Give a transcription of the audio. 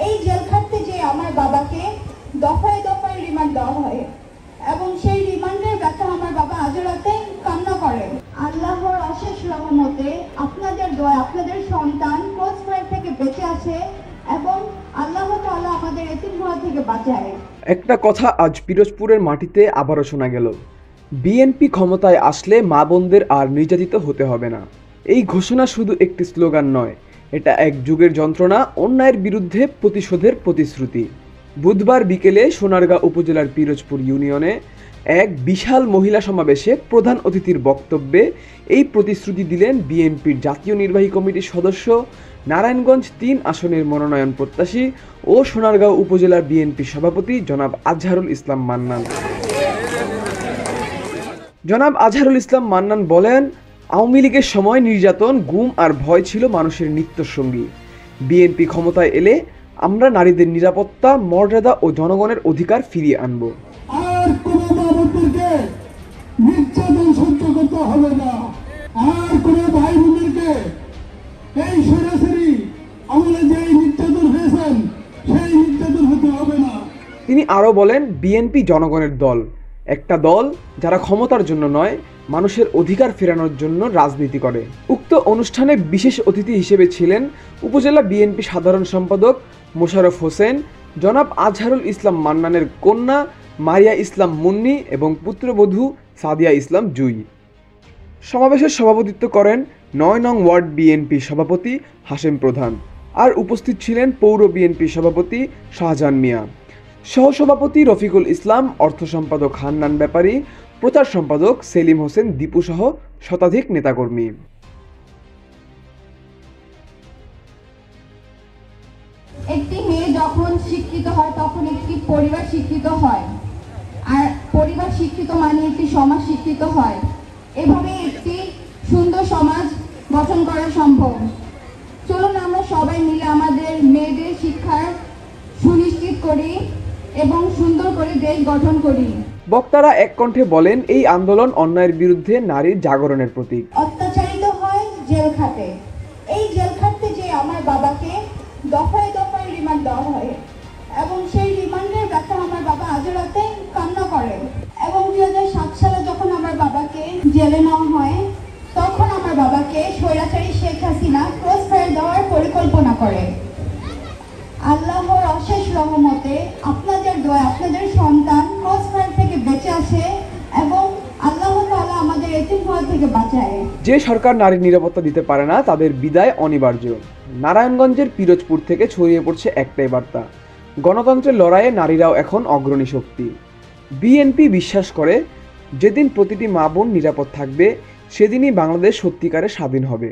এই জেলখানাতে যে আমার বাবাকে দফায় দফায় রিমান্ড দেওয়া হয় এবং সেই রিমান্ডের ব্যথা আমার বাবা আজ রাতে কান্না করে। আল্লাহর অশেষ রহমতে আপনাদের দোয়া আপনাদের সন্তান ক্রস ফায়ার থেকে বেঁচে আছে এবং আল্লাহ তাআলা আমাদের এতিমখানা থেকে বাঁচায়। একটা কথা আজ পিরোজপুরের মাটিতে আবারও শোনা গেল, বিএনপি ক্ষমতায় আসলে মা বোনদের আর নির্যাতিত হতে হবে না। এই ঘোষণা শুধু একটি স্লোগান নয়, এটা এক যুগের যন্ত্রণা, অন্যায়ের বিরুদ্ধে প্রতিশোধের প্রতিশ্রুতি। বুধবার বিকেলে সোনারগাঁও উপজেলার পিরোজপুর ইউনিয়নে এক বিশাল মহিলা সমাবেশে প্রধান অতিথির বক্তব্যে এই প্রতিশ্রুতি দিলেন বিএনপির জাতীয় নির্বাহী কমিটির সদস্য, নারায়ণগঞ্জ ৩ আসনের মনোনয়ন প্রত্যাশী ও সোনারগাঁও উপজেলার বিএনপি সভাপতি জনাব আজহারুল ইসলাম মান্নান। জনাব আজহারুল ইসলাম মান্নান বলেন, আওয়ামী লীগের সময় নির্যাতন, গুম আর ভয় ছিল মানুষের নিত্যসঙ্গী। বিএনপি ক্ষমতায় এলে আমরা নারীদের নিরাপত্তা, মর্যাদা ও জনগণের অধিকার ফিরিয়ে আনব। আর কোনো বাবুদেরকে নির্যাতন সহ্য করতে হবে না। আর কোনো ভাই বোনদেরকে এই সরাসরি আমলে যে নির্যাতন হয়েছেন সেই নির্যাতন হতে হবে না। তিনি আরও বলেন, বিএনপি জনগণের দল, একটা দল যারা ক্ষমতার জন্য নয়, মানুষের অধিকার ফেরানোর জন্য রাজনীতি করে। উক্ত অনুষ্ঠানে বিশেষ অতিথি হিসেবে ছিলেন উপজেলা বিএনপি সাধারণ সম্পাদক মোশাররফ হোসেন, জনাব আজহারুল ইসলাম মান্নানের কন্যা মারিয়া ইসলাম মুন্নি এবং পুত্রবধূ সাদিয়া ইসলাম জুই। সমাবেশের সভাপতিত্ব করেন ৯ নং ওয়ার্ড বিএনপি সভাপতি হাশেম প্রধান, আর উপস্থিত ছিলেন পৌর বিএনপি সভাপতি শাহজাহান মিয়া, সহসভাপতি রফিকুল ইসলাম, অর্থ সম্পাদক হান্নান ব্যাপারী, প্রচার সম্পাদক সেলিম হোসেন দীপু সহ শতাধিক নেতাকর্মী। একটি মেয়ে যখন শিক্ষিত হয় তখন একটি পরিবার শিক্ষিত হয়, আর পরিবার শিক্ষিত মানে একটি সমাজ শিক্ষিত হয়। এভাবে একটি সুন্দর সমাজ গঠন করা সম্ভব। চলুন আমরা সবাই মিলে আমাদের মেয়েদের শিক্ষার সুনিশ্চিত করি এবং সুন্দর করে দেশ গঠন করি। বক্তারা এক কণ্ঠে বলেন, এই আন্দোলন অন্যায়ের বিরুদ্ধে নারীর জাগরণের প্রতীক। অত্যাচারিত হয় জেল খাটে, এই জেল খাটতে যে আমার বাবাকে দফায় দফায় রিমান্ড দেওয়া হয় এবং সেই রিমান্ডের ব্যথা আমার বাবা আজ রাতে কান্না করে। এবং 2007 সালে যখন আমার বাবাকে জেলে নেওয়া হয় তখন আমার বাবাকে স্বৈরাচারী শেখ হাসিনা ক্রস ফায়ার দেওয়ার পরিকল্পনা করে। আল্লাহর অশেষ রহমতে আপনাদের দোয়া আপনাদের সন্তান ক্রস ফায়ার থেকে বেঁচে আছে এবং আল্লাহ তাআলা আমাদের এতিমখানা থেকে বাঁচায়। যে সরকার নারীর নিরাপত্তা দিতে পারে না তাদের বিদায় অনিবার্য। নারায়ণগঞ্জের পিরোজপুর থেকে ছড়িয়ে পড়ছে একটাই বার্তা, গণতন্ত্রের লড়াইয়ে নারীরাও এখন অগ্রণী শক্তি। বিএনপি বিশ্বাস করে, যেদিন প্রতিটি মা বোন নিরাপদ থাকবে সেদিনই বাংলাদেশ সত্যিকারে স্বাধীন হবে।